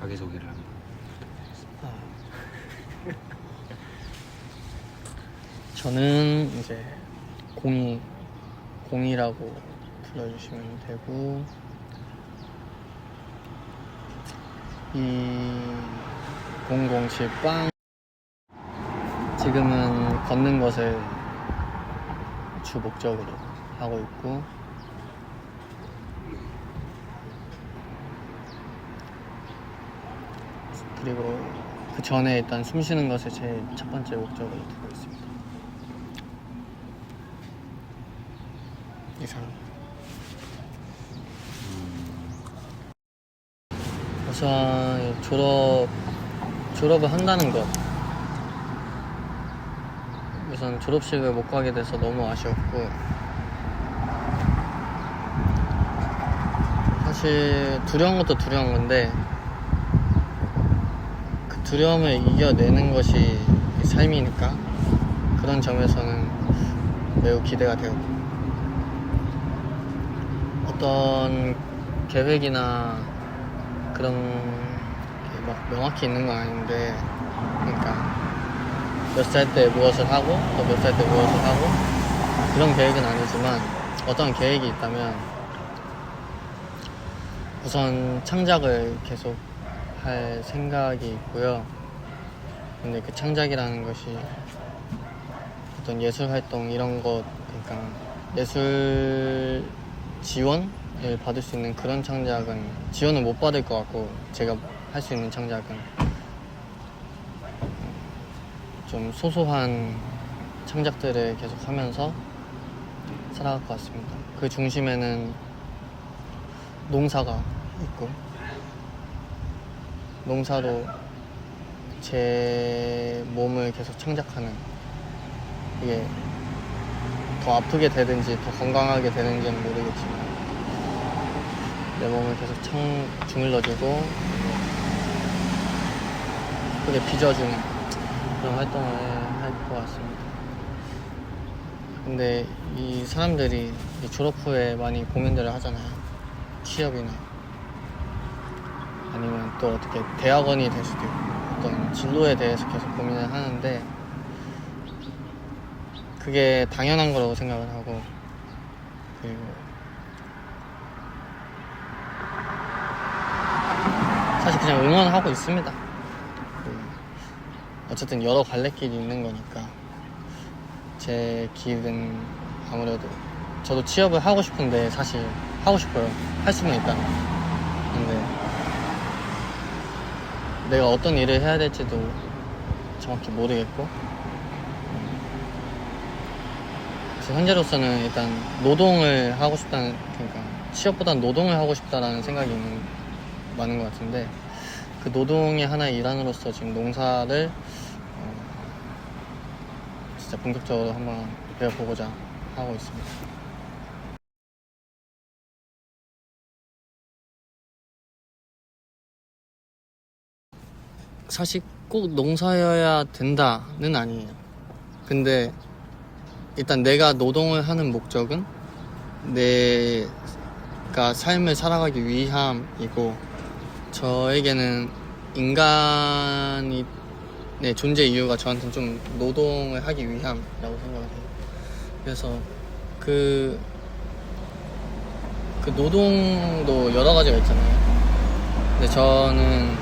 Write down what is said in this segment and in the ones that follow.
자기소개를 한번 부탁드리겠습니다. 저는 이제 공이라고 불러주시면 되고, 2007빵. 지금은 걷는 것을 주 목적으로 하고 있고, 그리고 그 전에 일단 숨 쉬는 것을 제일 첫 번째 목적으로 두고 있습니다. 이상. 우선 졸업을 한다는 것, 우선 졸업식을 못 가게 돼서 너무 아쉬웠고, 사실 두려운 것도 두려운 건데 그 두려움을 이겨내는 것이 삶이니까 그런 점에서는 매우 기대가 되고, 어떤 계획이나 그런 게 막 명확히 있는 건 아닌데, 그러니까 몇 살 때 무엇을 하고 또 몇 살 때 무엇을 하고 그런 계획은 아니지만, 어떤 계획이 있다면 우선 창작을 계속 할 생각이 있고요. 근데 그 창작이라는 것이 어떤 예술 활동 이런 것, 그러니까 예술 지원을 받을 수 있는 그런 창작은 지원을 못 받을 것 같고, 제가 할 수 있는 창작은 좀 소소한 창작들을 계속 하면서 살아갈 것 같습니다. 그 중심에는 농사가 있고, 농사로 제 몸을 계속 창작하는, 이게 더 아프게 되든지 더 건강하게 되는지는 모르겠지만 내 몸을 계속 주물러주고 예쁘게 빚어주는 그런 활동을 할 것 같습니다. 근데 이 사람들이 이 졸업 후에 많이 고민들을 하잖아요. 취업이나 아니면 또 어떻게 대학원이 될 수도 있고, 어떤 진로에 대해서 계속 고민을 하는데 그게 당연한 거라고 생각을 하고, 그리고 사실 그냥 응원하고 있습니다. 어쨌든 여러 갈래길이 있는 거니까 제 길은 아무래도, 저도 취업을 하고 싶은데 사실 하고 싶어요. 할 수는 있다면. 근데 내가 어떤 일을 해야 될지도 정확히 모르겠고, 그래서 현재로서는 일단 노동을 하고 싶다는, 그러니까 취업보다는 노동을 하고 싶다라는 생각이 많은 것 같은데, 그 노동의 하나의 일환으로서 지금 농사를 진짜 본격적으로 한번 배워보고자 하고 있습니다. 사실 꼭 농사여야 된다는 아니에요. 근데 일단 내가 노동을 하는 목적은 내가 삶을 살아가기 위함이고, 저에게는 인간이 존재 이유가 저한테는 좀 노동을 하기 위함이라고 생각을 해요. 그래서 그 노동도 여러 가지가 있잖아요. 근데 저는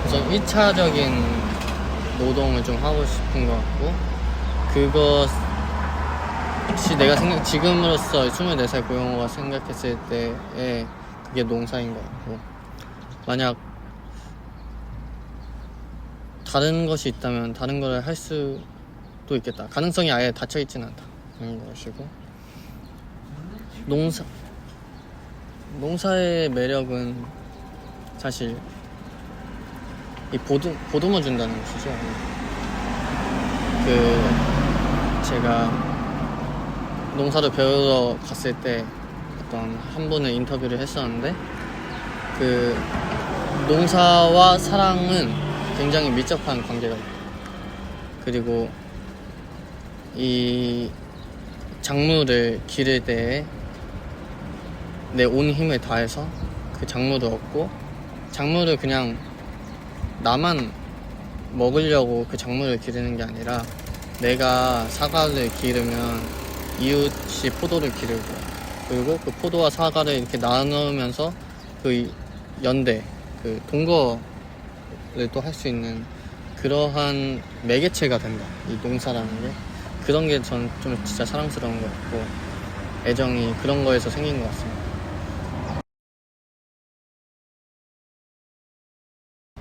우선 1차적인 노동을 좀 하고 싶은 것 같고, 그것이 내가 지금으로서 24살 고영호가 생각했을 때에 그게 농사인 것 같고, 만약 다른 것이 있다면 다른 걸 할 수도 있겠다. 가능성이 아예 닫혀 있진 않다는 것이고, 농사의 매력은 사실 이 보듬어 준다는 것이죠. 제가 농사를 배우러 갔을 때 어떤 한 분을 인터뷰를 했었는데, 그 농사와 사랑은 굉장히 밀접한 관계가 있다. 그리고 이 작물을 기를 때에 내 온 힘을 다해서 그 작물을 얻고, 작물을 그냥 나만 먹으려고 그 작물을 기르는 게 아니라 내가 사과를 기르면 이웃이 포도를 기르고, 그리고 그 포도와 사과를 이렇게 나누면서 그 연대, 그 동거를 또 할 수 있는 그러한 매개체가 된다, 이 농사라는 게. 그런 게 전 좀 진짜 사랑스러운 것 같고, 애정이 그런 거에서 생긴 것 같습니다.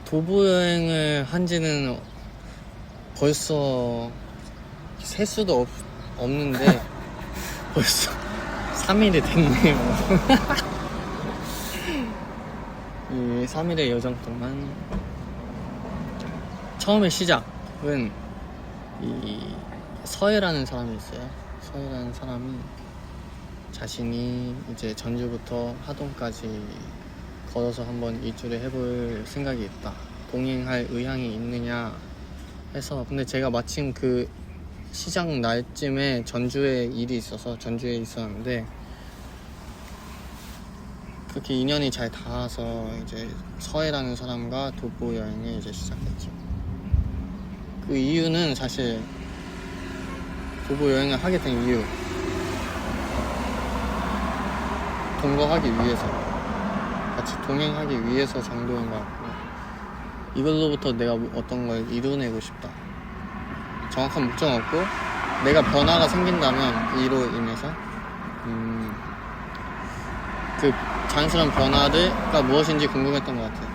도보 여행을 한 지는 벌써 셀 수도 없는데 벌써 3일이 됐네요. 이 3일의 여정 동안 처음에 시작은 이 서해라는 사람이 있어요. 서해라는 사람이 자신이 이제 전주부터 하동까지 걸어서 한번 일주를 해볼 생각이 있다, 동행할 의향이 있느냐 해서. 근데 제가 마침 그 시작 날쯤에 전주에 일이 있어서 전주에 있었는데, 그렇게 인연이 잘 닿아서 이제 서해라는 사람과 도보 여행을 이제 시작했죠. 그 이유는 사실 도보 여행을 하게 된 이유, 동거하기 위해서, 같이 동행하기 위해서 정도인 것 같고, 이걸로부터 내가 어떤 걸 이뤄내고 싶다, 정확한 목적은 없고 내가 변화가 생긴다면 이로 인해서 그 자연스러운 변화가 무엇인지 궁금했던 것 같아요.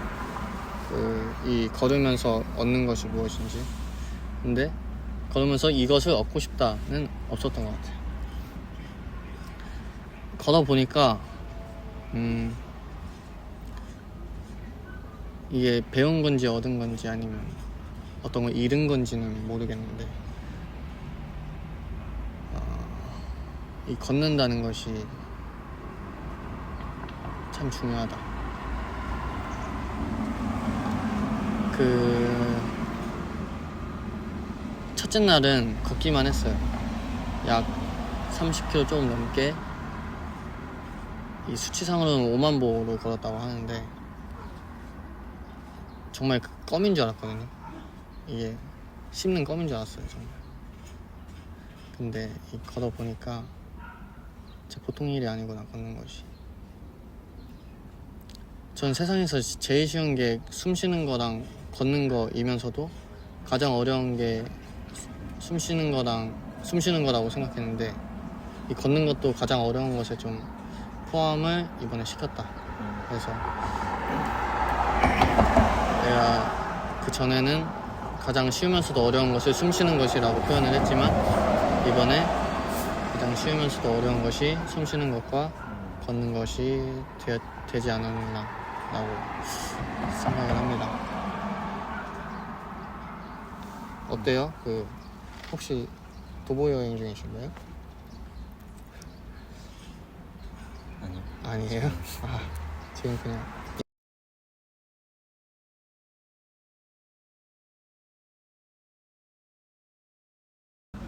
이 걸으면서 얻는 것이 무엇인지. 근데 걸으면서 이것을 얻고 싶다는 없었던 것 같아요. 걸어보니까 이게 배운 건지 얻은 건지 아니면 어떤 걸 잃은 건지는 모르겠는데, 이 걷는다는 것이 참 중요하다. 그 첫째 날은 걷기만 했어요. 약 30km 조금 넘게. 이 수치상으로는 5만 보를 걸었다고 하는데 정말 그 껌인 줄 알았거든요. 이게 씹는 껌인 줄 알았어요, 정말. 근데 이 걸어보니까 진짜 보통 일이 아니구나, 걷는 것이. 전 세상에서 제일 쉬운 게 숨 쉬는 거랑 걷는 거이면서도 가장 어려운 게 숨 쉬는 거라고 생각했는데, 이 걷는 것도 가장 어려운 것에 좀 포함을 이번에 시켰다. 그래서 내가 그 전에는 가장 쉬우면서도 어려운 것을 숨 쉬는 것이라고 표현을 했지만, 이번에 가장 쉬우면서도 어려운 것이 숨 쉬는 것과 걷는 것이 되지 않았나 라고 생각을 합니다. 어때요? 혹시 도보 여행 중이신가요? 아니요. 아니에요? 지금 그냥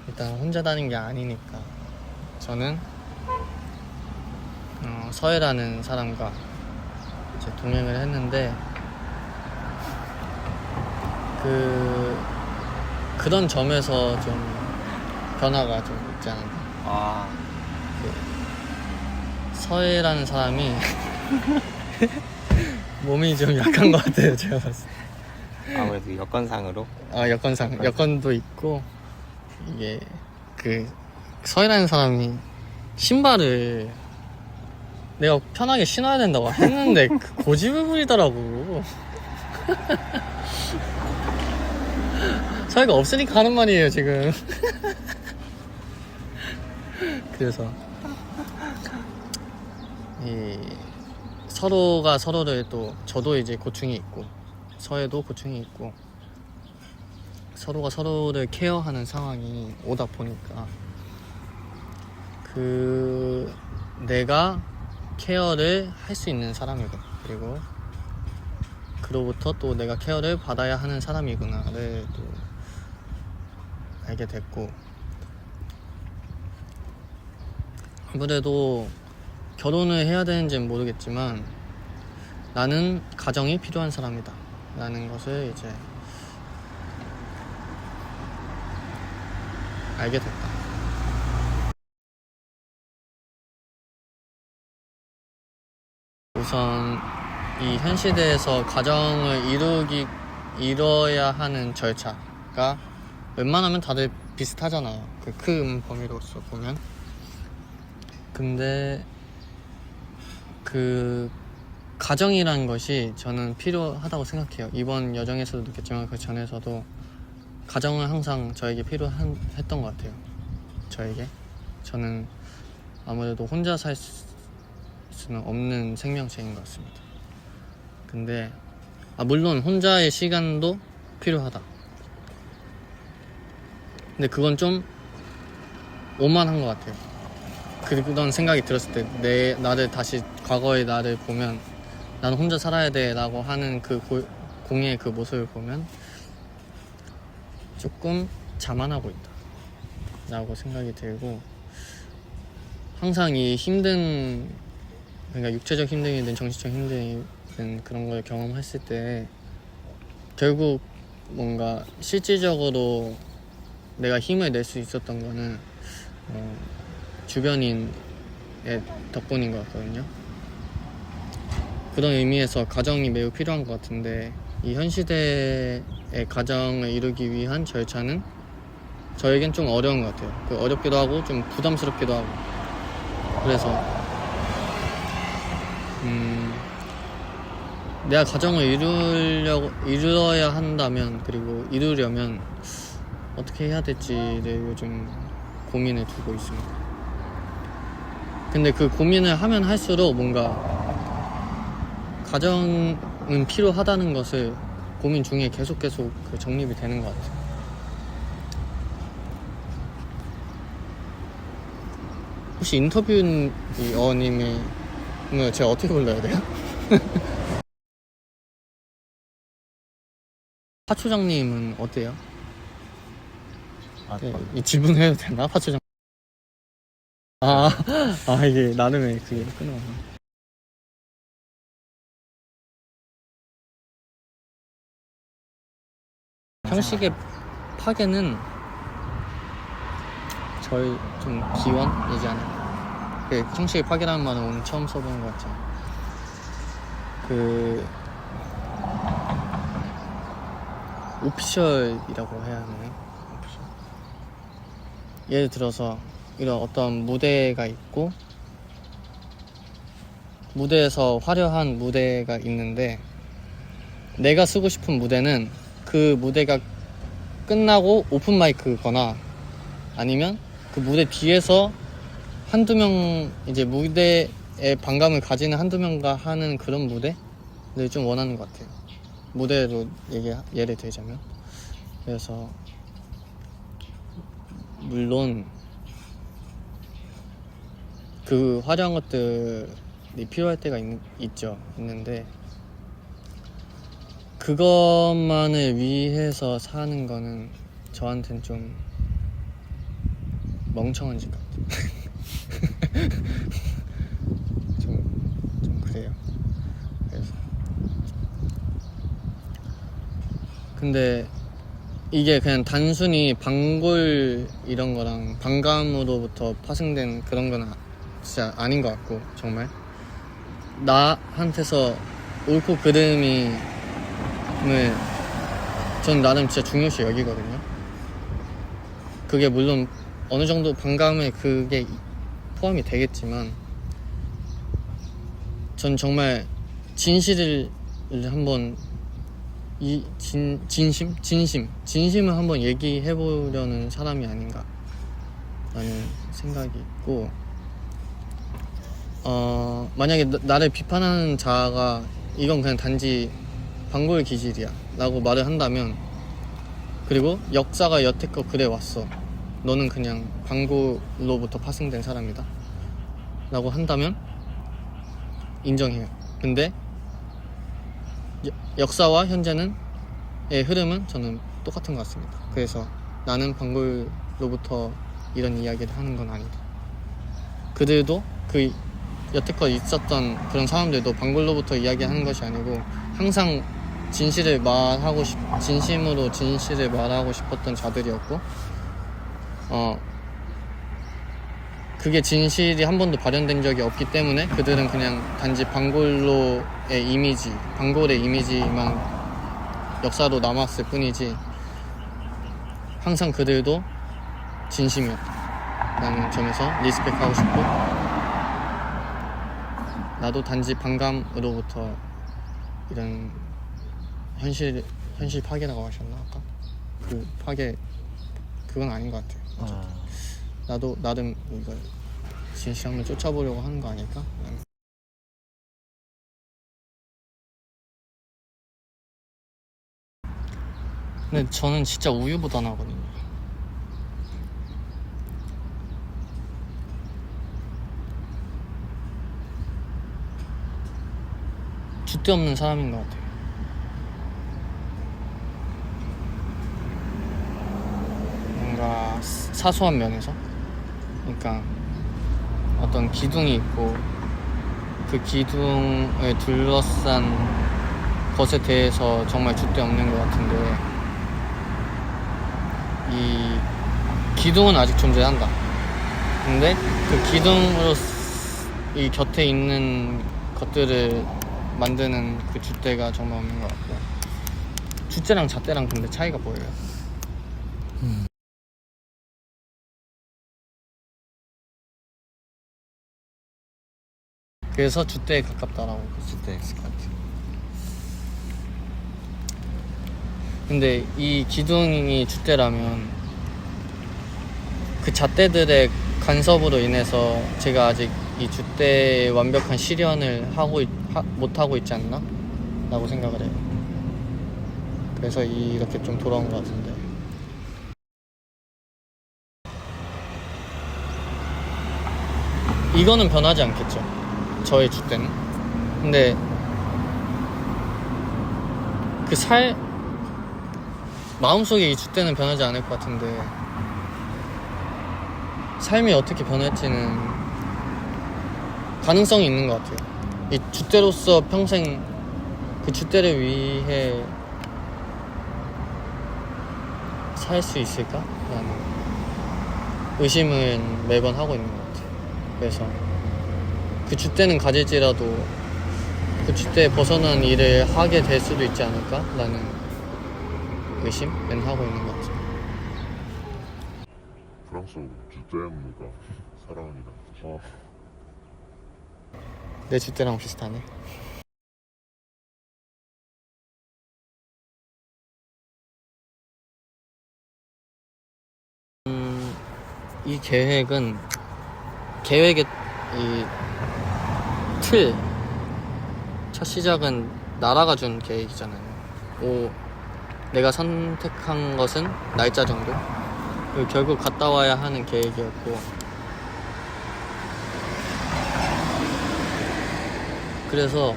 일단 혼자 다닌 게 아니니까 저는 서해라는 사람과 이제 동행을 했는데, 그런 점에서 좀 변화가 좀 있지 않았나. 서해라는 사람이 몸이 좀 약한 것 같아요, 제가 봤을 때. 아무래도 여건상으로. 여건도 있고, 이게 서해라는 사람이 신발을 내가 편하게 신어야 된다고 했는데 고집을 부리더라고. 서해가 없으니까 하는 말이에요, 지금. 그래서 서로가 서로를, 또 저도 이제 고충이 있고 서해도 고충이 있고, 서로가 서로를 케어하는 상황이 오다 보니까 내가 케어를 할 수 있는 사람이고, 그리고 그로부터 또 내가 케어를 받아야 하는 사람이구나를 또 알게 됐고, 아무래도 결혼을 해야 되는지는 모르겠지만 나는 가정이 필요한 사람이다 라는 것을 이제 알게 됐다. 우선 이 현 시대에서 가정을 이뤄야 하는 절차가 웬만하면 다들 비슷하잖아요. 그 큰 범위로서 보면. 근데 그 가정이라는 것이 저는 필요하다고 생각해요. 이번 여정에서도 느꼈지만 그 전에서도 가정은 항상 저에게 필요했던 것 같아요. 저는 아무래도 혼자 살 수는 없는 생명체인 것 같습니다. 근데 물론 혼자의 시간도 필요하다. 근데 그건 좀 오만한 것 같아요. 그런 생각이 들었을 때 나를 다시 과거의 나를 보면 나는 혼자 살아야 돼 라고 하는 그 공의 그 모습을 보면 조금 자만하고 있다 라고 생각이 들고, 항상 이 그러니까 육체적 힘듦이든 정신적 힘듦이든 그런 걸 경험했을 때 결국 뭔가 실질적으로 내가 힘을 낼 수 있었던 거는 주변인의 덕분인 것 같거든요. 그런 의미에서 가정이 매우 필요한 것 같은데, 이 현 시대의 가정을 이루기 위한 절차는 저에겐 좀 어려운 것 같아요. 어렵기도 하고 좀 부담스럽기도 하고. 그래서 내가 가정을 이루어야 한다면, 그리고 이루려면 어떻게 해야 될지를 요즘 고민을 두고 있습니다. 근데 그 고민을 하면 할수록 뭔가 가정은 필요하다는 것을 고민 중에 계속 그 정립이 되는 것 같아요. 혹시 인터뷰어님의 제가 어떻게 불러야 돼요? 파초장님은 어때요? 네, 이 질문해도 되나? 파초장. 이게 나름의 그게 끊어. 형식의 파괴는 저희 좀 기원이지 않아요. 형식의 파괴라는 말은 오늘 처음 써보는 것 같잖아요. 오피셜이라고 해야 하나요? 예를 들어서 이런 어떤 무대가 있고, 무대에서 화려한 무대가 있는데 내가 쓰고 싶은 무대는 그 무대가 끝나고 오픈 마이크거나 아니면 그 무대 뒤에서 한두 명 이제 무대에 반감을 가지는 한두 명과 하는 그런 무대를 좀 원하는 것 같아요. 무대로 예를 들자면. 그래서 물론 그 화려한 것들이 필요할 때가 있는데 그것만을 위해서 사는 거는 저한텐 좀 멍청한 짓 같아요. 좀 그래요. 그래서 근데 이게 그냥 단순히 방골 이런 거랑 반감으로부터 파생된 그런 건 진짜 아닌 것 같고, 정말 나한테서 옳고 그름을 전 나름 진짜 중요시 여기거든요. 그게 물론 어느 정도 반감에 그게 포함이 되겠지만, 전 정말 진실을 한번 진심을 한번 얘기해보려는 사람이 아닌가 라는 생각이 있고, 만약에 나를 비판하는 자가 이건 그냥 단지 방골 기질이야 라고 말을 한다면, 그리고 역사가 여태껏 그래 왔어, 너는 그냥 방골로부터 파생된 사람이다 라고 한다면 인정해요. 근데 역사와 현재의 흐름은 저는 똑같은 것 같습니다. 그래서 나는 방골로부터 이런 이야기를 하는 건 아니다. 그들도 여태껏 있었던 그런 사람들도 방골로부터 이야기하는 것이 아니고 항상 진심으로 진실을 말하고 싶었던 자들이었고, 그게 진실이 한 번도 발현된 적이 없기 때문에 그들은 그냥 단지 방골의 이미지만 역사로 남았을 뿐이지, 항상 그들도 진심이었다라는 점에서 리스펙하고 싶고, 나도 단지 반감으로부터 이런 현실 파괴라고 하셨나 아까? 그 파괴, 그건 아닌 것 같아요. 어쨌든 나도 나름 이걸 진실함을 쫓아보려고 하는 거 아닐까? 근데 저는 진짜 우유부단하거든요. 줏대 없는 사람인 것 같아요. 뭔가 사소한 면에서, 그러니까 어떤 기둥이 있고 그 기둥을 둘러싼 것에 대해서 정말 줏대 없는 것 같은데, 이 기둥은 아직 존재한다. 근데 그 기둥으로 이 곁에 있는 것들을 만드는 그 줏대가 정말 없는 것 같고, 줏대랑 잣대랑 근데 차이가 뭐예요? 그래서 줏대에 가깝다라고 줏대 했을 것 같아요. 근데 이 기둥이 줏대라면 그 잣대들의 간섭으로 인해서 제가 아직 이 줏대의 완벽한 실현을 못하고 있지 않나? 라고 생각을 해요. 그래서 이렇게 좀 돌아온 것 같은데, 이거는 변하지 않겠죠, 저의 줏대는. 근데 마음속에 이 줏대는 변하지 않을 것 같은데, 삶이 어떻게 변할지는 가능성이 있는 것 같아요. 이 줏대로서 평생 그 줏대를 위해 살 수 있을까? 라는 의심을 매번 하고 있는 것 같아요. 그래서 그 줏대는 가질지라도 그 줏대에 벗어난 일을 하게 될 수도 있지 않을까? 라는 의심은 하고 있는 것 같아요. 프랑스어로 주대무가 사랑이다. 내 줏대랑 비슷하네. 이 계획의 첫 시작은 나라가 준 계획이잖아요. 내가 선택한 것은 날짜 정도, 그리고 결국 갔다 와야 하는 계획이었고, 그래서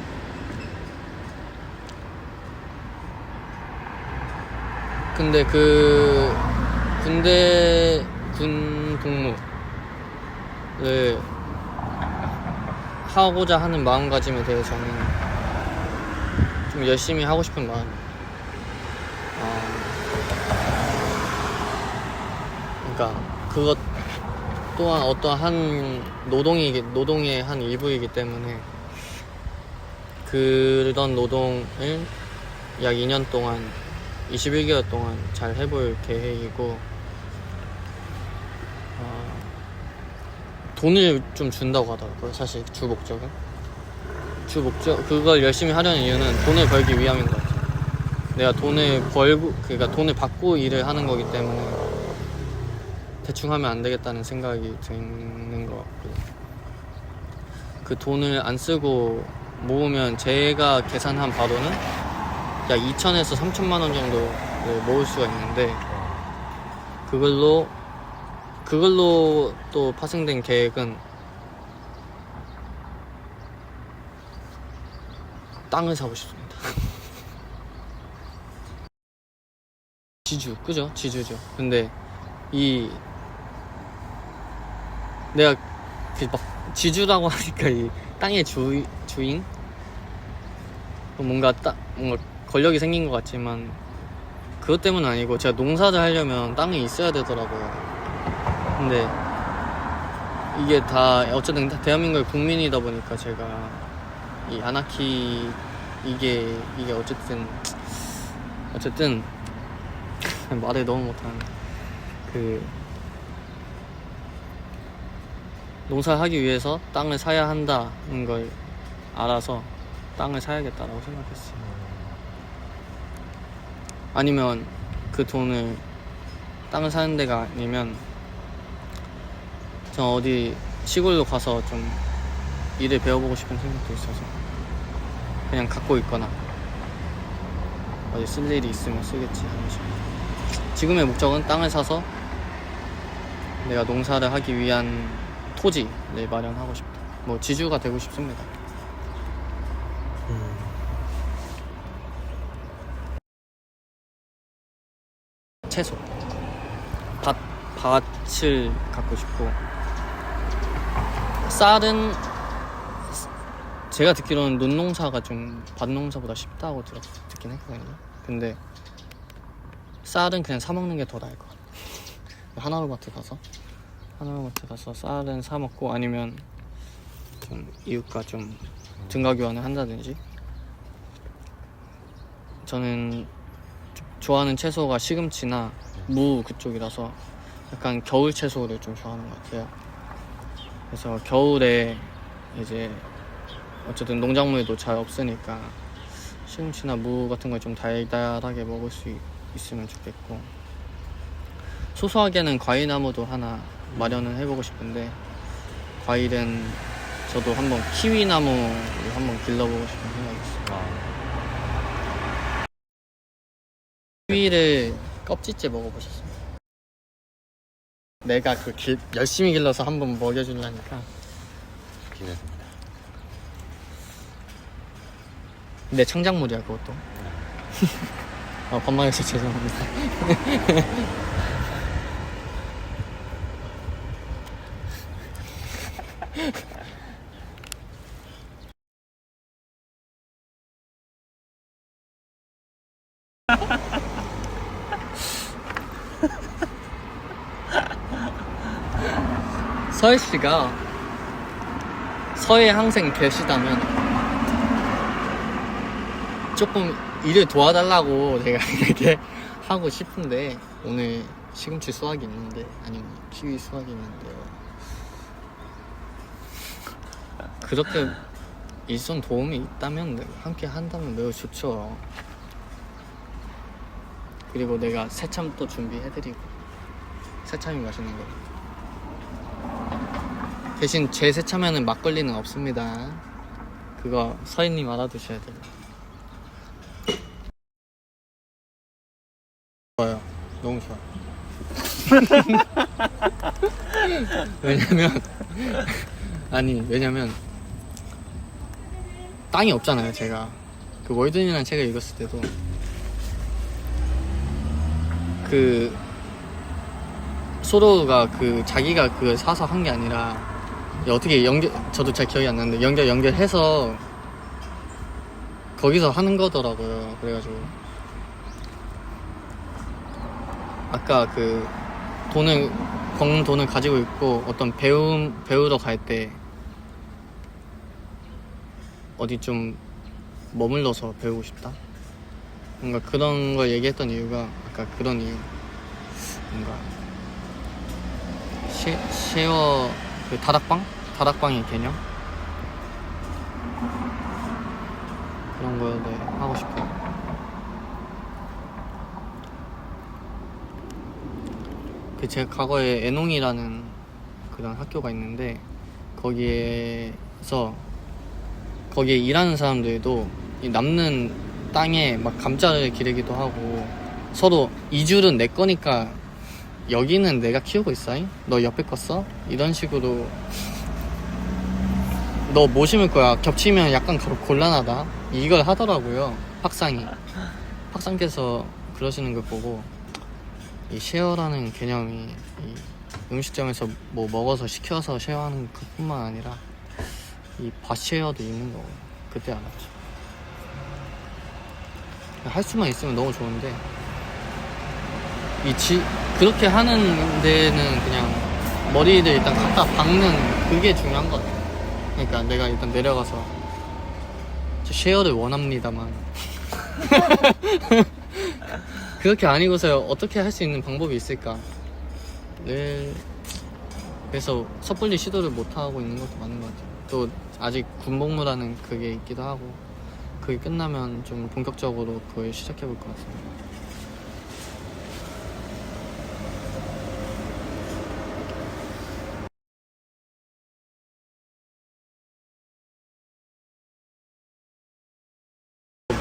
근데 그 군 복무를 하고자 하는 마음가짐에 대해서는 좀 열심히 하고 싶은 마음. 그러니까 그것 또한 어떠한 노동의 한 일부이기 때문에 그런 노동을 약 2년 동안 21개월 동안 잘 해볼 계획이고, 돈을 좀 준다고 하더라고요. 사실 주 목적 그걸 열심히 하려는 이유는 돈을 벌기 위함인 것 같아요. 내가 돈을 벌고, 그러니까 돈을 받고 일을 하는 거기 때문에 대충 하면 안 되겠다는 생각이 드는 것 같고, 그 돈을 안 쓰고 모으면 제가 계산한 바로는 약 2천에서 3천만 원 정도 모을 수가 있는데, 그걸로 또 파생된 계획은 땅을 사고 싶습니다. 그죠? 지주죠. 근데 내가 막 지주라고 하니까 이 땅의 주인? 뭔가 권력이 생긴 것 같지만 그것 때문은 아니고 제가 농사를 하려면 땅이 있어야 되더라고요. 근데 이게 다 어쨌든 대한민국의 국민이다 보니까 제가 이 아나키 이게 어쨌든 말을 너무 못하는 그 농사를 하기 위해서 땅을 사야 한다는 걸 알아서 땅을 사야겠다라고 생각했어요. 아니면 그 돈을 땅을 사는 데가 아니면 저 어디 시골로 가서 좀 일을 배워보고 싶은 생각도 있어서 그냥 갖고 있거나 어디 쓸 일이 있으면 쓰겠지 하는 식으로. 지금의 목적은 땅을 사서 내가 농사를 하기 위한 토지를 마련하고 싶다. 뭐 지주가 되고 싶습니다. 채소 밭을 갖고 싶고, 쌀은 제가 듣기로는 논농사가 좀 밭농사보다 쉽다고 듣긴 했거든요. 근데 쌀은 그냥 사 먹는 게 더 나을 것 같아요. 하나로마트 가서 쌀은 사 먹고, 아니면 좀 이웃과 좀 등가 교환을 한다든지. 저는 좋아하는 채소가 시금치나 무 그쪽이라서 약간 겨울 채소를 좀 좋아하는 것 같아요. 그래서 겨울에 이제 어쨌든 농작물도 잘 없으니까 시금치나 무 같은 걸 좀 달달하게 먹을 수 있으면 좋겠고, 소소하게는 과일나무도 하나 마련을 해보고 싶은데, 과일은 저도 한번 키위나무를 한번 길러보고 싶은 생각이 있어요. 키위를 껍질째 먹어보셨어요? 내가 열심히 길러서 한번 먹여주려니까. 기대됩니다. 내 창작물이야 그것도. 반말해서 죄송합니다. 서해씨가 서해 항생 되시다면 조금 일을 도와달라고 제가 이렇게 하고 싶은데, 오늘 시금치 수확이 있는데, 아니면 키위 수확이 있는데요, 그렇게 일선 도움이 있다면 함께 한다면 매우 좋죠. 그리고 내가 새참 또 준비해드리고, 새참이 맛있는 거. 대신 제 새참에는 막걸리는 없습니다. 그거 서인님 알아두셔야 돼요. 좋아요. 너무 좋아요. 왜냐면 땅이 없잖아요. 제가 그 월든이라는 책을 읽었을 때도 그 소로가 자기가 그걸 사서 한 게 아니라 어떻게 저도 잘 기억이 안 나는데 연결해서 거기서 하는 거더라고요. 그래가지고 아까 번 돈을 가지고 있고 어떤 배우러 갈 때 어디 좀 머물러서 배우고 싶다, 뭔가 그런 걸 얘기했던 이유가 아까 그런 이유. 뭔가 쉐어 다락방의 개념? 그런 걸 하고 싶어요. 제가 과거에 애농이라는 그런 학교가 있는데, 거기에 일하는 사람들도 이 남는 땅에 막 감자를 기르기도 하고, 서로 이 줄은 내 거니까 여기는 내가 키우고 있어, 너 옆에 거 써? 이런 식으로. 너 뭐 심을 거야? 겹치면 약간 곤란하다, 이걸 하더라고요. 학상께서 그러시는 걸 보고, 이 쉐어라는 개념이 이 음식점에서 뭐 먹어서 시켜서 쉐어하는 것뿐만 아니라 이 밭 쉐어도 있는 거고, 그때 알았죠. 할 수만 있으면 너무 좋은데 그렇게 하는 데는 그냥 머리를 일단 갖다 박는 그게 중요한 것 같아요. 그러니까 내가 일단 내려가서 쉐어를 원합니다만 그렇게 아니고서야 어떻게 할 수 있는 방법이 있을까? 그래서 섣불리 시도를 못하고 있는 것도 맞는 것 같아요. 또 아직 군복무라는 그게 있기도 하고 그게 끝나면 좀 본격적으로 그걸 시작해볼 것 같습니다.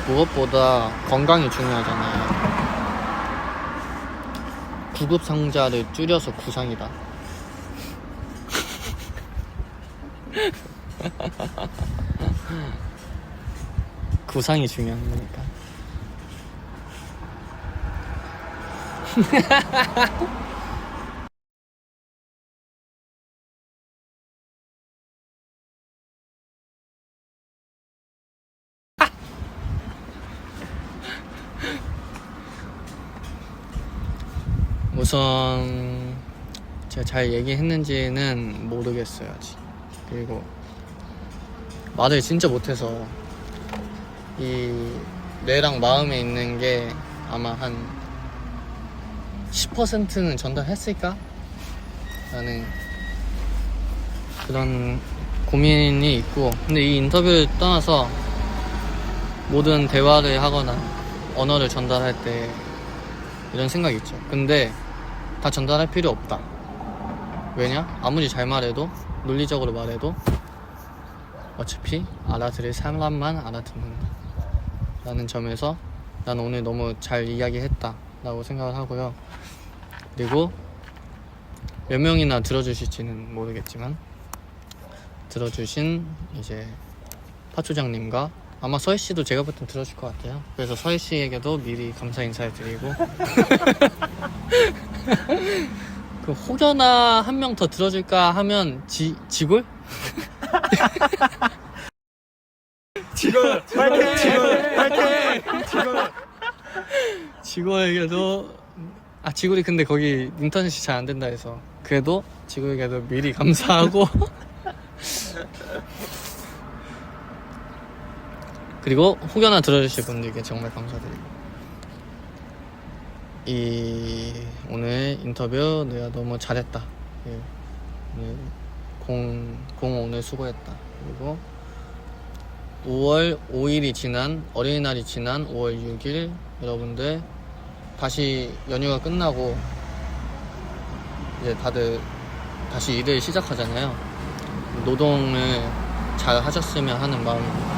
무엇보다 건강이 중요하잖아요. 구급상자를 줄여서 구상이다. 구상이 중요한 거니까. 우선 제가 잘 얘기했는지는 모르겠어요 아직. 그리고 말을 진짜 못해서 이 뇌랑 마음에 있는 게 아마 한 10%는 전달했을까? 라는 그런 고민이 있고, 근데 이 인터뷰를 떠나서 모든 대화를 하거나 언어를 전달할 때 이런 생각이 있죠. 근데 다 전달할 필요 없다. 왜냐? 아무리 잘 말해도, 논리적으로 말해도 어차피 알아들을 사람만 알아듣는다 라는 점에서 난 오늘 너무 잘 이야기했다 라고 생각을 하고요. 그리고 몇 명이나 들어주실지는 모르겠지만 들어주신 이제 파초장님과 아마 서희씨도 제가 볼 땐 들어줄 것 같아요. 그래서 서희씨에게도 미리 감사 인사를 드리고 그 혹여나 한 명 더 들어줄까 하면 지골? 지골 파이팅! 지골에게도 지골이 근데 거기 인터넷이 잘 안 된다 해서 그래도 지골에게도 미리 감사하고 그리고 혹여나 들어주실 분들께 정말 감사드리고 오늘 인터뷰 내가 너무 잘했다. 오늘 오늘 수고했다. 그리고 5월 5일이 지난 어린이날이 지난 5월 6일 여러분들 다시 연휴가 끝나고 이제 다들 다시 일을 시작하잖아요. 노동을 잘 하셨으면 하는 마음입니다.